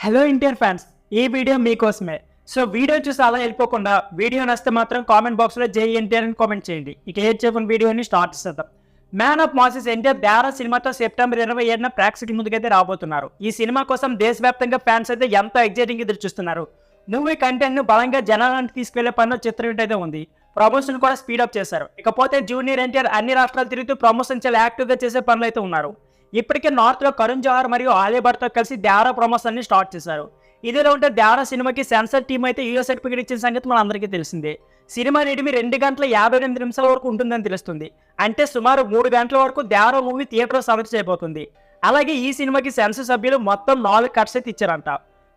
Hello inter fans, ఈ video మీకోసమే. So video చూసి అలా వెళ్ళిపోకుండా వీడియో నచ్చితే మాత్రం కామెంట్ బాక్స్లో జై ఎన్టీఆర్ అని కామెంట్ చేయండి. ఇక ఏడ్ చెప్పిన వీడియోని స్టార్ట్ చేద్దాం. Man of masses NTR Devara సినిమాతో సెప్టెంబర్ 27న ప్రేక్షకుల ముందుకైతే రాబోతున్నారు. ఈ సినిమా కోసం దేశవ్యాప్తంగా ఫ్యాన్స్ అయితే ఎంతో ఎగ్జైటింగ్ ఎదురు చూస్తున్నారు. మూవీ కంటెంట్ ను బలంగా జనాలను తీసుకెళ్లే పనిలో చిత్రం అయితే ఉంది. ప్రమోషన్ కూడా స్పీడప్ చేశారు. ఇకపోతే జూనియర్ ఎన్టీఆర్ అన్ని రాష్ట్రాలు తిరుగుతూ ప్రమోషన్ చాలా యాక్టివ్గా చేసే పనులు అయితే ఉన్నారు. ఇప్పటికే నార్త్ లో కరుణ్ జోహర్ మరియు ఆలియా భట్ తో కలిసి దేవరా ప్రమోషన్ ని స్టార్ట్ చేశారు. ఇదిలో ఉంటే దేవరా సినిమాకి సెన్సార్ టీం అయితే యూఎస్ సర్టిఫికేట్ ఇచ్చిన సంగతి మన అందరికీ తెలిసిందే. సినిమా నిడిమి 2 గంటల 58 నిమిషాల వరకు ఉంటుందని తెలుస్తుంది. అంటే సుమారు 3 గంటల వరకు దేవరా మూవీ థియేటర్ సమర్చ చేయబోతుంది. అలాగే ఈ సినిమాకి సెన్సార్ సభ్యులు మొత్తం 4 కట్స్ అయితే ఇచ్చారంట.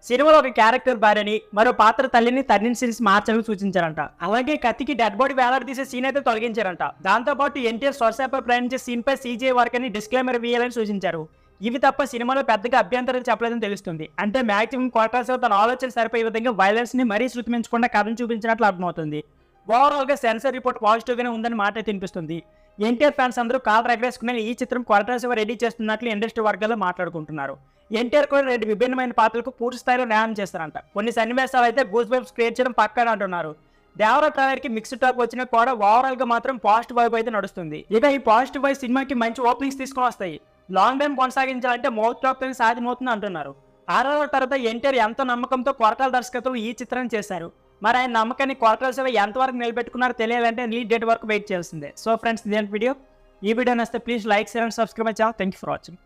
సినిమాలో ఒక క్యారెక్టర్ భార్యని మరో పాత్ర తల్లిని తన్నిని సీన్స్ మార్చాలని సూచించారంట. అలాగే కత్తికి డెడ్ బాడీ వేలాడి తీసే సీన్ అయితే తొలగించారంట. దాంతోపాటు ఎన్టీఆర్ శ్వాసపై ప్రయాణించే సీన్ పై సీజే వర్క్ అని డిస్క్లైమర్ వేయాలని సూచించారు. ఇవి తప్ప సినిమాలో పెద్దగా అభ్యంతరాలు చెప్పలేదని తెలుస్తుంది. అంటే మాక్సిమం క్వార్టర్స్ తన ఆలోచన సరిపోయే విధంగా వైలెన్స్ ని మరీ శృతిమించకుండా కథను చూపించినట్లు అర్థమవుతుంది. ఓవరాల్ గా సెన్సార్ రిపోర్ట్ పాజిటివ్ గానే ఉందని మాట అయితే వినిపిస్తుంది. ఎన్టీఆర్ ఫ్యాన్స్ అందరూ కాల్ ఎగరేసుకుని ఈ చిత్రం క్వార్టర్స్ రెడీ చేస్తున్నట్లు ఇండస్ట్రీ వర్గాల్లో మాట్లాడుకుంటున్నారు. ఎన్టీఆర్ కూడా 2 విభిన్నమైన పాత్రలకు పూర్తి స్థాయిలో న్యాయం చేస్తారంట. కొన్ని సన్నివేశాలు అయితే గూస్ బంప్స్ క్రియేట్ చేయడం పక్కన అంటున్నారు. దేవరా ట్రైలర్ కి మిక్స్డ్ టాక్ వచ్చినా కూడా ఓవరాల్ గా మాత్రం పాజిటివ్ వైబ్ అయితే నడుస్తుంది. ఇక ఈ పాజిటివ్ వైబ్ సినిమాకి మంచి ఓపెనింగ్స్ తీసుకొని వస్తాయి. లాంగ్ టైం కొనసాగించాలంటే మౌత్ టాక్ తో సాధ్యమవుతుంది అంటున్నారు. ఆర్ఆర్ తర్వాత ఎన్టీఆర్ ఎంతో నమ్మకంతో కొరటాల దర్శకత్వం ఈ చిత్రాన్ని చేశారు. మరి ఆయన నమ్మకాన్ని కొరటాల శివ ఎంతవరకు నిలబెట్టుకున్నారో తెలియాలంటే రిలీజ్ డేట్ వరకు వెయిట్ చేయాల్సిందే. సో ఫ్రెండ్స్, ఇదే వీడియో. ఈ వీడియో నచ్చితే please like, share and subscribe my channel. Thank you for watching.